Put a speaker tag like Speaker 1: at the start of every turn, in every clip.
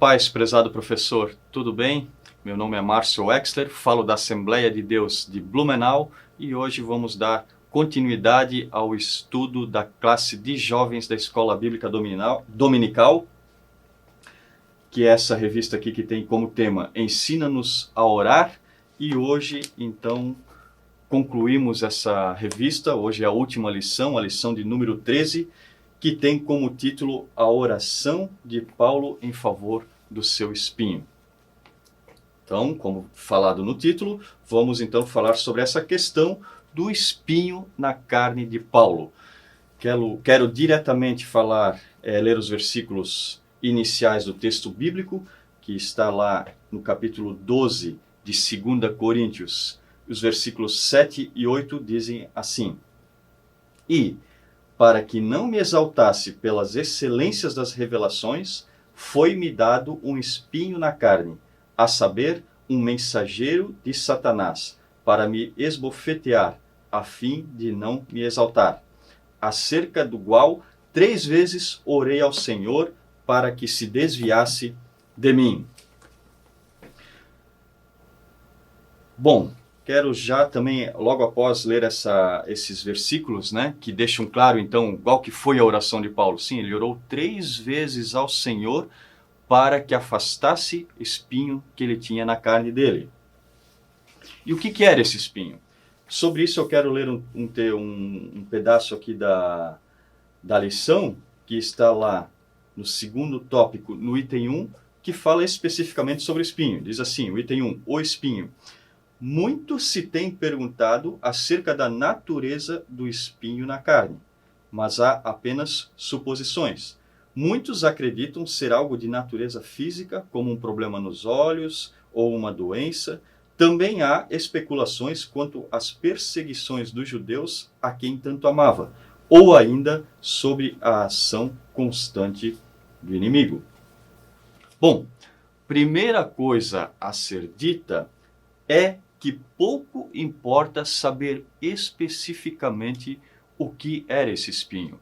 Speaker 1: paz, prezado professor, tudo bem? Meu nome é Márcio Wexler, falo da Assembleia de Deus de Blumenau e hoje vamos dar continuidade ao estudo da classe de jovens da Escola Bíblica Dominical, que é essa revista aqui que tem como tema Ensina-nos a Orar, e hoje, então, concluímos essa revista. Hoje é a última lição, a lição de número 13, que tem como título A Oração de Paulo em Favor do Seu Espinho. Então, como falado no título, vamos então falar sobre essa questão do espinho na carne de Paulo. Quero diretamente falar, ler os versículos iniciais do texto bíblico, que está lá no capítulo 12 de 2 Coríntios. Os versículos 7 e 8 dizem assim: E, para que não me exaltasse pelas excelências das revelações, foi-me dado um espinho na carne, a saber, um mensageiro de Satanás, para me esbofetear, a fim de não me exaltar. Acerca do qual 3 vezes orei ao Senhor para que se desviasse de mim. Bom, quero já também, logo após ler esses versículos, que deixam claro, então, qual que foi a oração de Paulo. Sim, ele orou 3 vezes ao Senhor para que afastasse o espinho que ele tinha na carne dele. E o que era esse espinho? Sobre isso eu quero ler um pedaço aqui da lição, que está lá no segundo tópico, no item 1, que fala especificamente sobre o espinho. Diz assim, o item 1, o espinho. Muito se tem perguntado acerca da natureza do espinho na carne, mas há apenas suposições. Muitos acreditam ser algo de natureza física, como um problema nos olhos ou uma doença. Também há especulações quanto às perseguições dos judeus a quem tanto amava, ou ainda sobre a ação constante do inimigo. Bom, primeira coisa a ser dita é que pouco importa saber especificamente o que era esse espinho.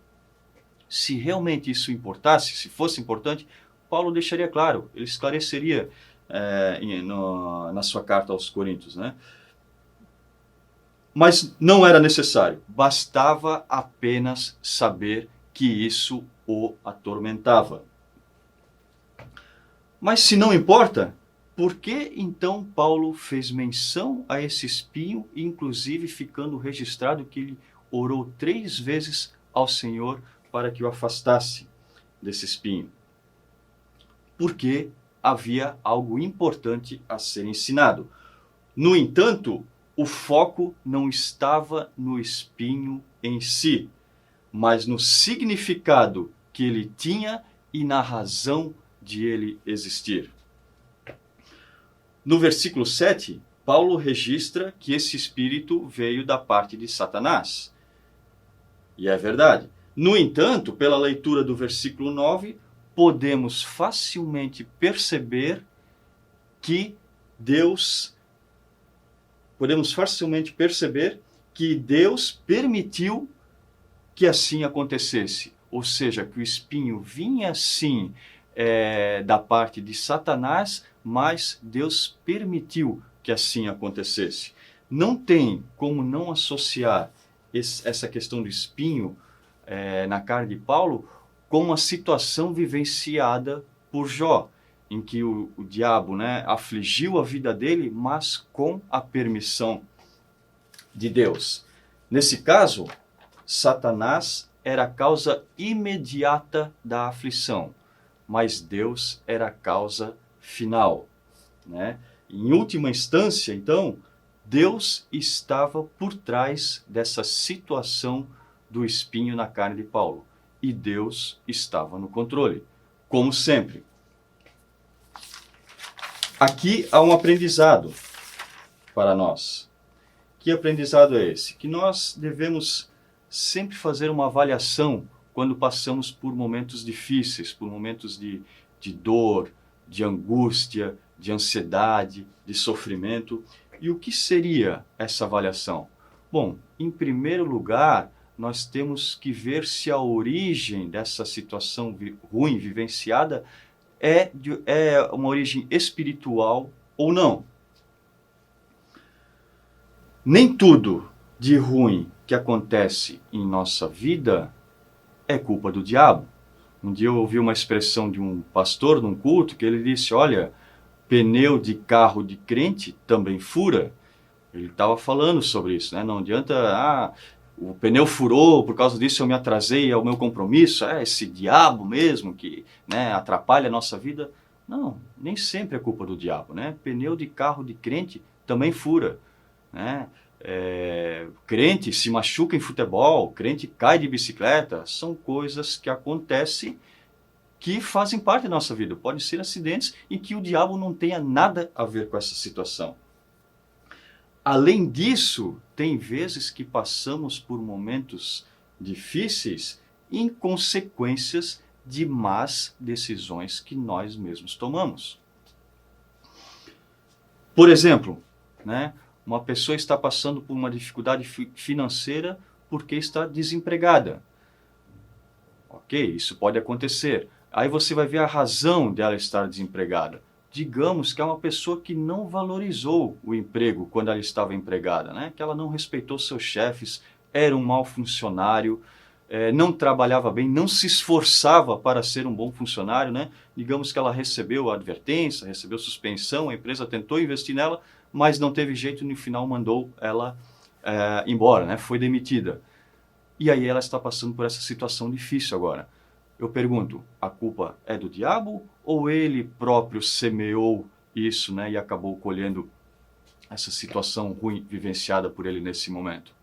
Speaker 1: Se realmente isso importasse, se fosse importante, Paulo deixaria claro, ele esclareceria na sua carta aos Coríntios, Mas não era necessário, bastava apenas saber que isso o atormentava. Mas se não importa, por que então Paulo fez menção a esse espinho, inclusive ficando registrado que ele orou 3 vezes ao Senhor para que o afastasse desse espinho? Porque havia algo importante a ser ensinado. No entanto, o foco não estava no espinho em si, mas no significado que ele tinha e na razão de ele existir. No versículo 7, Paulo registra que esse espírito veio da parte de Satanás. E é verdade. No entanto, pela leitura do versículo 9, podemos facilmente perceber que Deus permitiu que assim acontecesse. Ou seja, que o espinho vinha sim da parte de Satanás, mas Deus permitiu que assim acontecesse. Não tem como não associar essa questão do espinho na carne de Paulo com a situação vivenciada por Jó, em que o diabo afligiu a vida dele, mas com a permissão de Deus. Nesse caso, Satanás era a causa imediata da aflição, mas Deus era a causa final. Em última instância, então, Deus estava por trás dessa situação do espinho na carne de Paulo. E Deus estava no controle, como sempre. Aqui há um aprendizado para nós. Que aprendizado é esse? Que nós devemos sempre fazer uma avaliação quando passamos por momentos difíceis, por momentos de dor, de angústia, de ansiedade, de sofrimento. E o que seria essa avaliação? Bom, em primeiro lugar, nós temos que ver se a origem dessa situação ruim vivenciada é uma origem espiritual ou não. Nem tudo de ruim que acontece em nossa vida é culpa do diabo. Um dia eu ouvi uma expressão de um pastor num culto que ele disse, olha, pneu de carro de crente também fura. Ele estava falando sobre isso, né? Não adianta, o pneu furou, por causa disso eu me atrasei ao meu compromisso, esse diabo mesmo que, né, atrapalha a nossa vida. Não, nem sempre é culpa do diabo, né? Pneu de carro de crente também fura, né? Crente se machuca em futebol, crente cai de bicicleta, são coisas que acontecem que fazem parte da nossa vida. Podem ser acidentes em que o diabo não tenha nada a ver com essa situação. Além disso, tem vezes que passamos por momentos difíceis em consequências de más decisões que nós mesmos tomamos. Por exemplo, né, uma pessoa está passando por uma dificuldade financeira porque está desempregada. Ok, isso pode acontecer. Aí você vai ver a razão dela estar desempregada. Digamos que é uma pessoa que não valorizou o emprego quando ela estava empregada, né? Que ela não respeitou seus chefes, era um mau funcionário, não trabalhava bem, não se esforçava para ser um bom funcionário, né? Digamos que ela recebeu advertência, recebeu suspensão, a empresa tentou investir nela, mas não teve jeito e no final mandou ela embora, né? Foi demitida. E aí ela está passando por essa situação difícil agora. Eu pergunto, a culpa é do diabo ou ele próprio semeou isso, né, e acabou colhendo essa situação ruim vivenciada por ele nesse momento?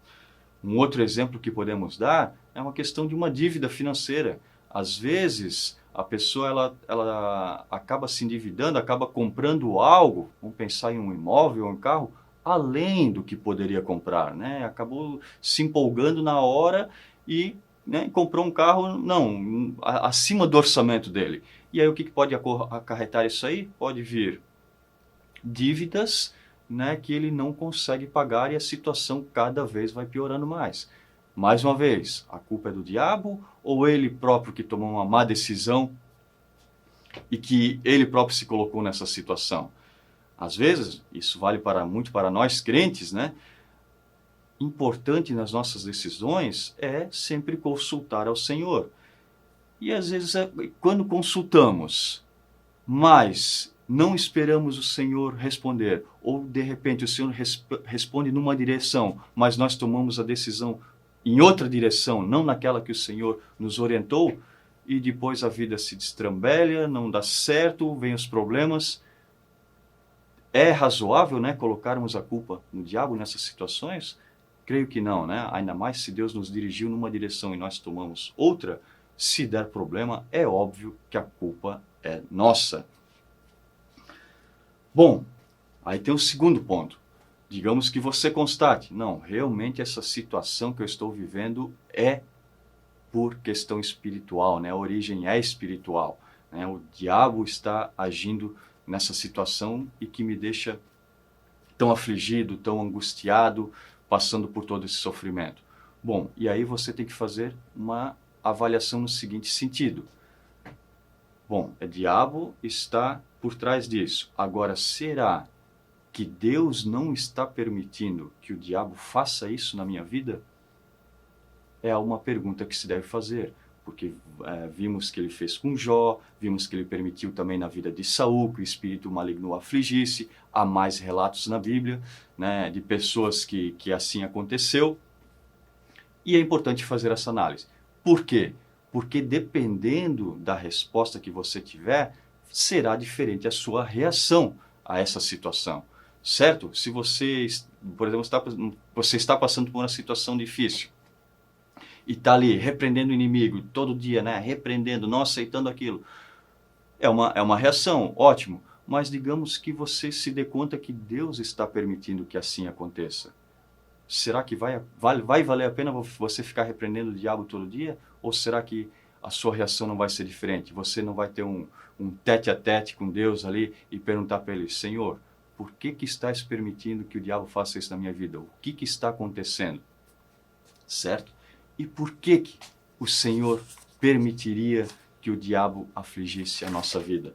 Speaker 1: Um outro exemplo que podemos dar é uma questão de uma dívida financeira. Às vezes, a pessoa ela acaba se endividando, acaba comprando algo, vamos pensar em um imóvel, um carro, além do que poderia comprar, né? Acabou se empolgando na hora e, né, comprou um carro, não, acima do orçamento dele. E aí o que pode acarretar isso aí? Pode vir dívidas, né, que ele não consegue pagar e a situação cada vez vai piorando mais. Mais uma vez, a culpa é do diabo ou ele próprio que tomou uma má decisão e que ele próprio se colocou nessa situação? Às vezes, isso vale muito para nós crentes, né? Importante nas nossas decisões é sempre consultar ao Senhor. E às vezes, quando consultamos, mas não esperamos o Senhor responder, ou de repente o Senhor responde numa direção, mas nós tomamos a decisão em outra direção, não naquela que o Senhor nos orientou, e depois a vida se destrambelha, não dá certo, vem os problemas. É razoável, né, colocarmos a culpa no diabo nessas situações? Creio que não, né? Ainda mais se Deus nos dirigiu numa direção e nós tomamos outra, se der problema, é óbvio que a culpa é nossa. Bom, aí tem o segundo ponto. Digamos que você constate, não, realmente essa situação que eu estou vivendo é por questão espiritual, né? A origem é espiritual, né? O diabo está agindo nessa situação e que me deixa tão afligido, tão angustiado, passando por todo esse sofrimento. Bom, e aí você tem que fazer uma avaliação no seguinte sentido. Bom, o diabo está por trás disso. Agora, será que Deus não está permitindo que o diabo faça isso na minha vida? É uma pergunta que se deve fazer, porque vimos que ele fez com Jó, vimos que ele permitiu também na vida de Saul, que o espírito maligno o afligisse. Há mais relatos na Bíblia, né, de pessoas que assim aconteceu. E é importante fazer essa análise. Por quê? Porque dependendo da resposta que você tiver, será diferente a sua reação a essa situação. Certo? Se você, por exemplo, você está passando por uma situação difícil e está ali repreendendo o inimigo todo dia, né? Repreendendo, não aceitando aquilo. É uma reação, ótimo. Mas digamos que você se dê conta que Deus está permitindo que assim aconteça. Será que vai valer a pena você ficar repreendendo o diabo todo dia? Ou será que a sua reação não vai ser diferente? Você não vai ter um tete-a-tete com Deus ali e perguntar para ele, Senhor, por que estás permitindo que o diabo faça isso na minha vida? O que está acontecendo? Certo? E por que o Senhor permitiria que o diabo afligisse a nossa vida?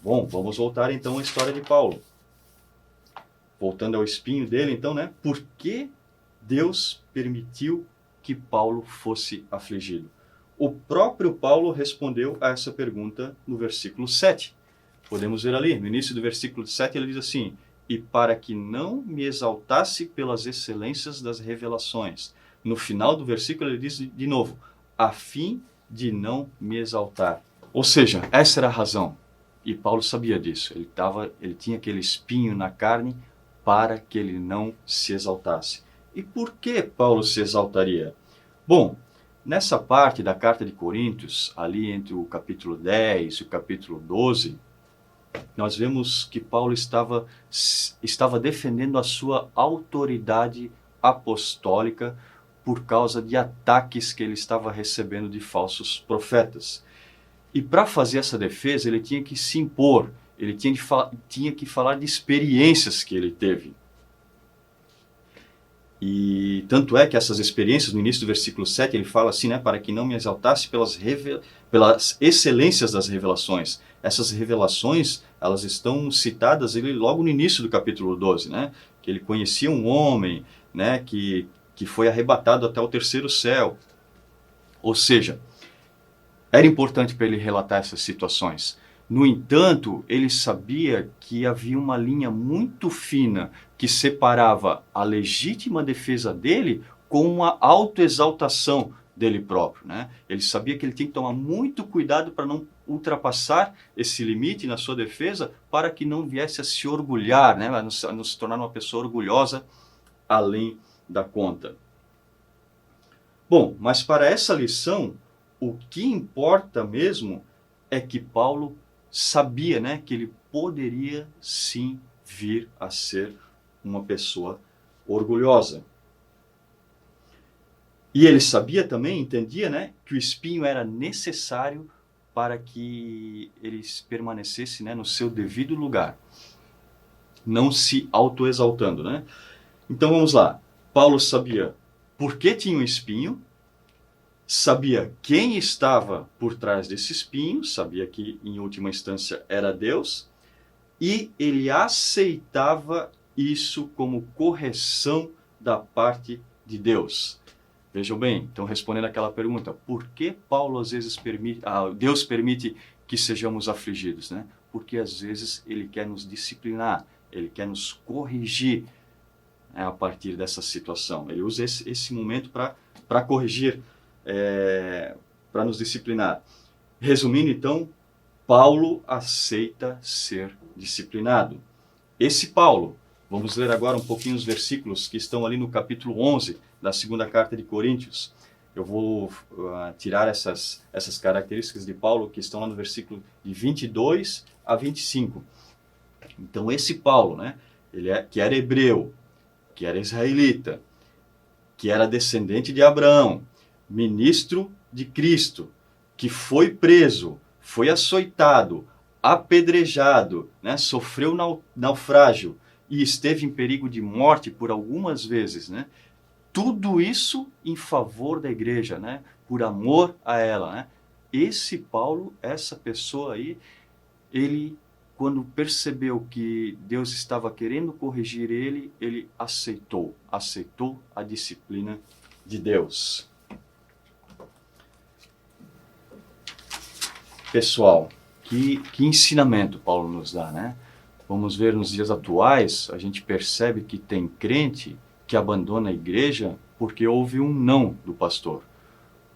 Speaker 1: Bom, vamos voltar então à história de Paulo. Voltando ao espinho dele, então, né? Por que Deus permitiu que Paulo fosse afligido? O próprio Paulo respondeu a essa pergunta no versículo 7. Podemos ver ali, no início do versículo 7, ele diz assim: e para que não me exaltasse pelas excelências das revelações. No final do versículo ele diz de novo: a fim de não me exaltar. Ou seja, essa era a razão. E Paulo sabia disso. Ele tinha aquele espinho na carne para que ele não se exaltasse. E por que Paulo se exaltaria? Bom, nessa parte da carta de Coríntios, ali entre o capítulo 10 e o capítulo 12, nós vemos que Paulo estava defendendo a sua autoridade apostólica por causa de ataques que ele estava recebendo de falsos profetas. E para fazer essa defesa, ele tinha que se impor, ele tinha que falar de experiências que ele teve. E tanto é que essas experiências, no início do versículo 7, ele fala assim, né, para que não me exaltasse pelas excelências das revelações. Essas revelações, elas estão citadas logo no início do capítulo 12, né, que ele conhecia um homem, né, que foi arrebatado até o terceiro céu. Ou seja, era importante para ele relatar essas situações. No entanto, ele sabia que havia uma linha muito fina que separava a legítima defesa dele com a autoexaltação dele próprio, né? Ele sabia que ele tinha que tomar muito cuidado para não ultrapassar esse limite na sua defesa, para que não viesse a se orgulhar, né? A não se tornar uma pessoa orgulhosa além da conta. Bom, mas para essa lição, o que importa mesmo é que Paulo sabia, né, que ele poderia sim vir a ser uma pessoa orgulhosa. E ele sabia também, entendia, né, que o espinho era necessário para que ele permanecesse, né, no seu devido lugar, não se autoexaltando, né? Então vamos lá. Paulo sabia por que tinha um espinho, sabia quem estava por trás desse espinho, sabia que em última instância era Deus, e ele aceitava isso como correção da parte de Deus. Vejam bem, então respondendo aquela pergunta, por que Paulo às vezes Deus permite que sejamos afligidos, né? Porque às vezes ele quer nos disciplinar, ele quer nos corrigir, né, a partir dessa situação. Ele usa esse momento para corrigir, para nos disciplinar. Resumindo, então, Paulo aceita ser disciplinado. Esse Paulo, vamos ler agora um pouquinho os versículos que estão ali no capítulo 11 da segunda carta de Coríntios. Eu vou tirar essas características de Paulo que estão lá no versículo de 22 a 25. Então, esse Paulo, né, que era hebreu, que era israelita, que era descendente de Abraão, ministro de Cristo, que foi preso, foi açoitado, apedrejado, né, sofreu naufrágio e esteve em perigo de morte por algumas vezes, né? Tudo isso em favor da igreja, né? Por amor a ela, né? Esse Paulo, essa pessoa aí, ele, quando percebeu que Deus estava querendo corrigir ele aceitou a disciplina de Deus. Pessoal, que ensinamento Paulo nos dá, né? Vamos ver nos dias atuais, a gente percebe que tem crente que abandona a igreja porque houve um não do pastor.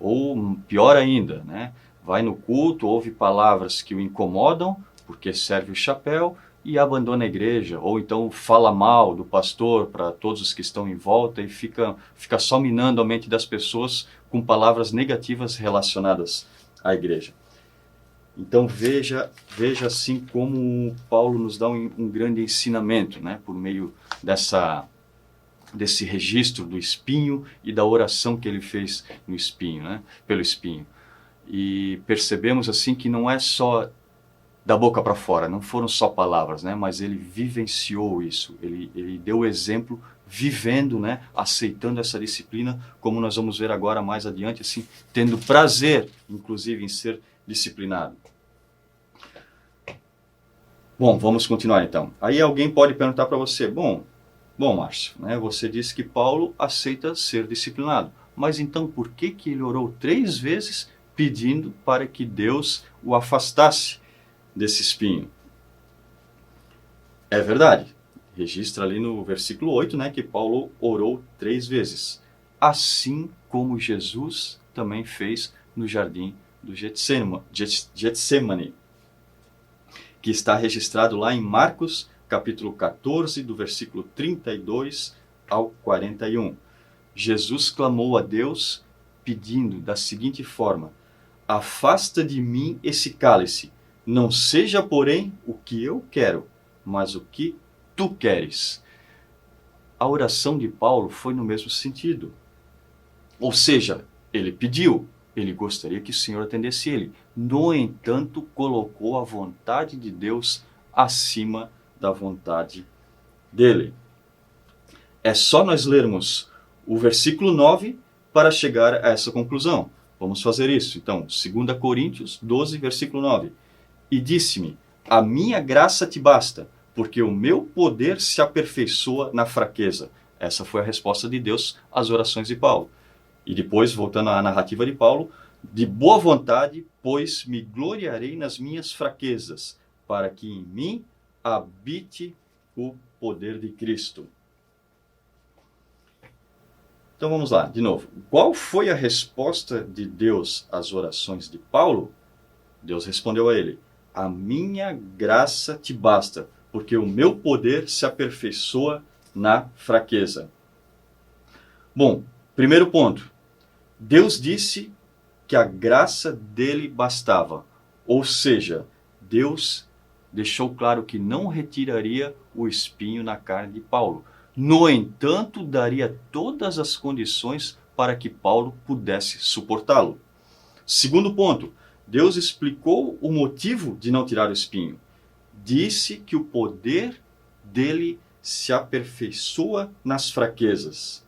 Speaker 1: Ou pior ainda, né? Vai no culto, ouve palavras que o incomodam, porque serve o chapéu, e abandona a igreja. Ou então fala mal do pastor para todos os que estão em volta e fica só minando a mente das pessoas com palavras negativas relacionadas à igreja. Então veja assim como Paulo nos dá um grande ensinamento, né, por meio desse registro do espinho e da oração que ele fez no espinho, né, pelo espinho. E percebemos assim que não é só da boca para fora, não foram só palavras, né, mas ele vivenciou isso, ele deu o exemplo vivendo, né, aceitando essa disciplina, como nós vamos ver agora mais adiante, assim, tendo prazer, inclusive, em ser disciplinado. Bom, vamos continuar então. Aí alguém pode perguntar para você, bom, Márcio, né, você disse que Paulo aceita ser disciplinado, mas então por que que ele orou 3 vezes pedindo para que Deus o afastasse desse espinho? É verdade. Registra ali no versículo 8, né, que Paulo orou 3 vezes. Assim como Jesus também fez no jardim do Getsemane, que está registrado lá em Marcos, capítulo 14, do versículo 32 ao 41. Jesus clamou a Deus pedindo da seguinte forma: afasta de mim esse cálice, não seja, porém, o que eu quero, mas o que tu queres. A oração de Paulo foi no mesmo sentido. Ou seja, ele pediu, ele gostaria que o Senhor atendesse ele. No entanto, colocou a vontade de Deus acima da vontade dele. É só nós lermos o versículo 9 para chegar a essa conclusão. Vamos fazer isso. Então, 2 Coríntios 12, versículo 9. E disse-me, a minha graça te basta, porque o meu poder se aperfeiçoa na fraqueza. Essa foi a resposta de Deus às orações de Paulo. E depois, voltando à narrativa de Paulo, de boa vontade, pois me gloriarei nas minhas fraquezas, para que em mim habite o poder de Cristo. Então vamos lá, de novo. Qual foi a resposta de Deus às orações de Paulo? Deus respondeu a ele, a minha graça te basta, porque o meu poder se aperfeiçoa na fraqueza. Bom, primeiro ponto. Deus disse que a graça dele bastava. Ou seja, Deus deixou claro que não retiraria o espinho na carne de Paulo. No entanto, daria todas as condições para que Paulo pudesse suportá-lo. Segundo ponto, Deus explicou o motivo de não tirar o espinho. Disse que o poder dele se aperfeiçoa nas fraquezas.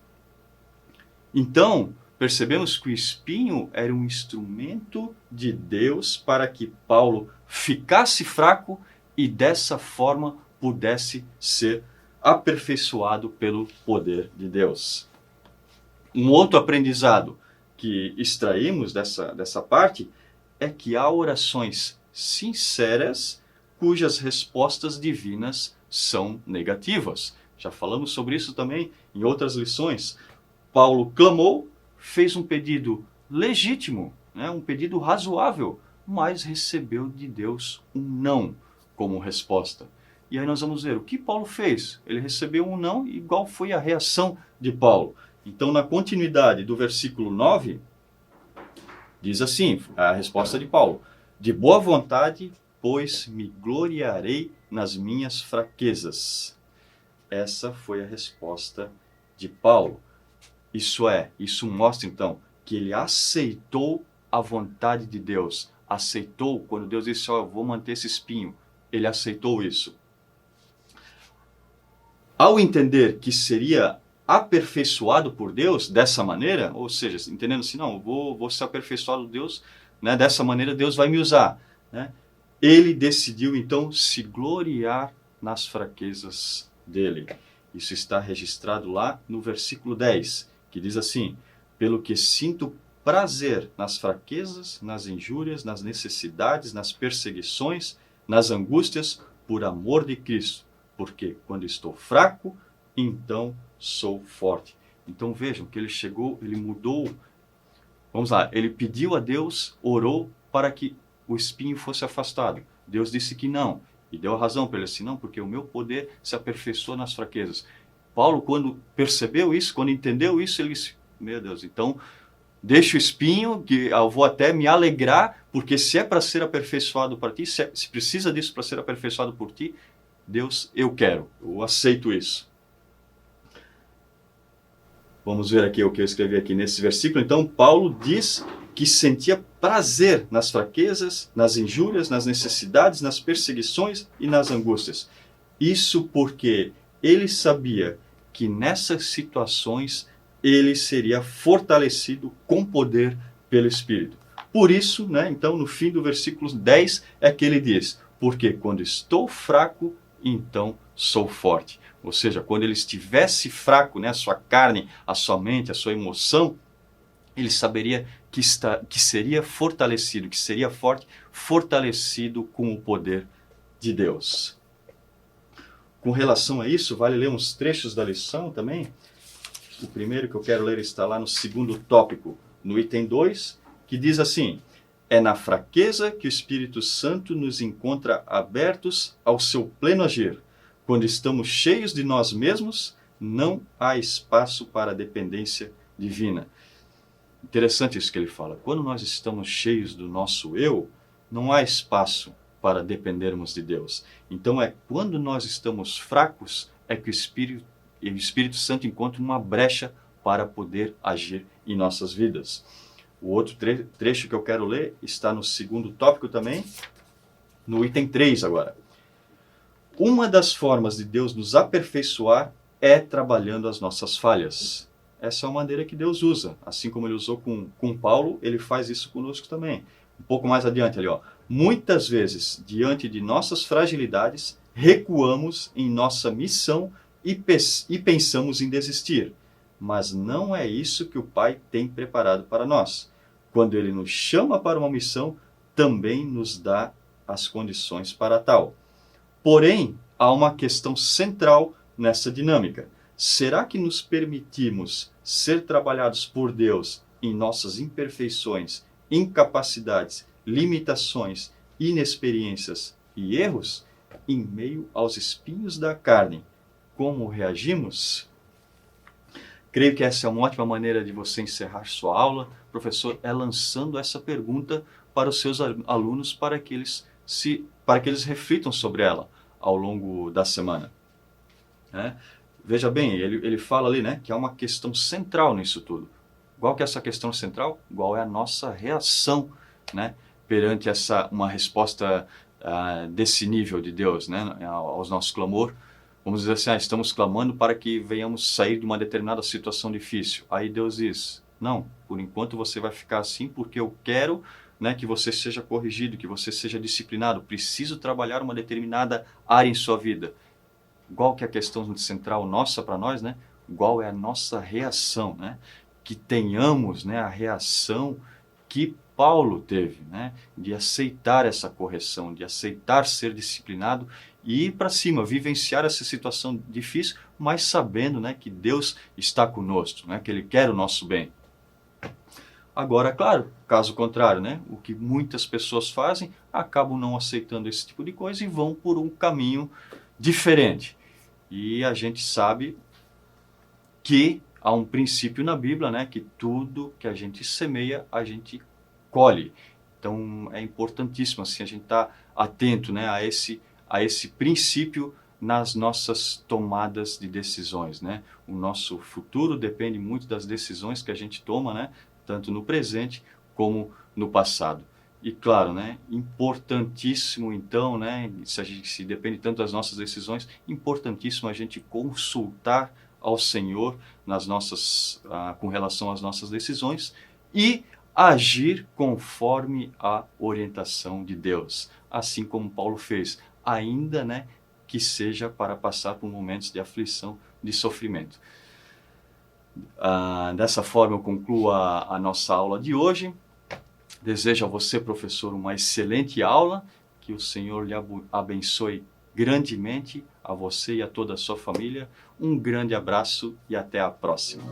Speaker 1: Então, percebemos que o espinho era um instrumento de Deus para que Paulo ficasse fraco e dessa forma pudesse ser aperfeiçoado pelo poder de Deus. Um outro aprendizado que extraímos dessa parte é que há orações sinceras cujas respostas divinas são negativas. Já falamos sobre isso também em outras lições. Paulo clamou, fez um pedido legítimo, né, um pedido razoável, mas recebeu de Deus um não como resposta. E aí nós vamos ver o que Paulo fez. Ele recebeu um não e qual foi a reação de Paulo. Então, na continuidade do versículo 9, diz assim, a resposta de Paulo, de boa vontade, pois me gloriarei nas minhas fraquezas. Essa foi a resposta de Paulo. Isso mostra então que ele aceitou a vontade de Deus. Aceitou, quando Deus disse, eu vou manter esse espinho, ele aceitou isso. Ao entender que seria aperfeiçoado por Deus dessa maneira, ou seja, entendendo assim, não, vou ser aperfeiçoado por Deus, né, dessa maneira Deus vai me usar, né? Ele decidiu então se gloriar nas fraquezas dele. Isso está registrado lá no versículo 10, que diz assim, pelo que sinto prazer nas fraquezas, nas injúrias, nas necessidades, nas perseguições, nas angústias, por amor de Cristo, porque quando estou fraco, então sou forte. Então vejam que ele mudou, vamos lá, ele pediu a Deus, orou para que o espinho fosse afastado. Deus disse que não, e deu a razão para ele assim, não, porque o meu poder se aperfeiçoa nas fraquezas. Paulo, quando percebeu isso, quando entendeu isso, ele disse, meu Deus, então deixa o espinho, que eu vou até me alegrar, porque se é para ser aperfeiçoado para ti, se precisa disso para ser aperfeiçoado por ti, Deus, eu aceito isso. Vamos ver aqui o que eu escrevi aqui nesse versículo. Então, Paulo diz que sentia prazer nas fraquezas, nas injúrias, nas necessidades, nas perseguições e nas angústias. Isso porque ele sabia que nessas situações ele seria fortalecido com poder pelo Espírito. Por isso, né, então, no fim do versículo 10 é que ele diz, porque quando estou fraco, então sou forte. Ou seja, quando ele estivesse fraco, né, a sua carne, a sua mente, a sua emoção, ele saberia que seria fortalecido, que seria forte, fortalecido com o poder de Deus. Com relação a isso, vale ler uns trechos da lição também. O primeiro que eu quero ler está lá no segundo tópico, no item 2, que diz assim: é na fraqueza que o Espírito Santo nos encontra abertos ao seu pleno agir. Quando estamos cheios de nós mesmos, não há espaço para a dependência divina. Interessante isso que ele fala. Quando nós estamos cheios do nosso eu, não há espaço para dependermos de Deus. Então é quando nós estamos fracos é que o Espírito Santo encontra uma brecha para poder agir em nossas vidas. O outro trecho que eu quero ler está no segundo tópico também, no item 3 agora. Uma das formas de Deus nos aperfeiçoar é trabalhando as nossas falhas. Essa é uma maneira que Deus usa. Assim como ele usou com Paulo, ele faz isso conosco também. Um pouco mais adiante ali, ó. Muitas vezes, diante de nossas fragilidades, recuamos em nossa missão e pensamos em desistir. Mas não é isso que o Pai tem preparado para nós. Quando Ele nos chama para uma missão, também nos dá as condições para tal. Porém, há uma questão central nessa dinâmica. Será que nos permitimos ser trabalhados por Deus em nossas imperfeições, incapacidades, limitações, inexperiências e erros? Em meio aos espinhos da carne, como reagimos? Creio que essa é uma ótima maneira de você encerrar sua aula, professor, é lançando essa pergunta para os seus alunos para que eles reflitam sobre ela ao longo da semana. Veja bem, ele fala ali, né, que há uma questão central nisso tudo. Qual que é essa questão central? Qual é a nossa reação, né, perante uma resposta desse nível de Deus, né, aos nossos clamor? Vamos dizer assim, estamos clamando para que venhamos sair de uma determinada situação difícil. Aí Deus diz, não, por enquanto você vai ficar assim porque eu quero, né, que você seja corrigido, que você seja disciplinado. Preciso trabalhar uma determinada área em sua vida. Qual que é a questão central nossa para nós, né? Qual é a nossa reação, né? Que tenhamos, né, a reação que Paulo teve, né? De aceitar essa correção, de aceitar ser disciplinado e ir para cima, vivenciar essa situação difícil, mas sabendo, né, que Deus está conosco, né? Que Ele quer o nosso bem. Agora, claro, caso contrário, né? O que muitas pessoas fazem, acabam não aceitando esse tipo de coisa e vão por um caminho diferente. E a gente sabe que há um princípio na Bíblia, né, que tudo que a gente semeia, a gente colhe. Então é importantíssimo assim, a gente estar atento, né, a esse princípio nas nossas tomadas de decisões, né? O nosso futuro depende muito das decisões que a gente toma, né, tanto no presente como no passado. E claro, né, importantíssimo então, né, se depende tanto das nossas decisões, importantíssimo a gente consultar ao Senhor com relação às nossas decisões e agir conforme a orientação de Deus, assim como Paulo fez, ainda, né, que seja para passar por momentos de aflição, de sofrimento. Dessa forma eu concluo a nossa aula de hoje. Desejo a você, professor, uma excelente aula, que o Senhor lhe abençoe grandemente, a você e a toda a sua família. Um grande abraço e até a próxima.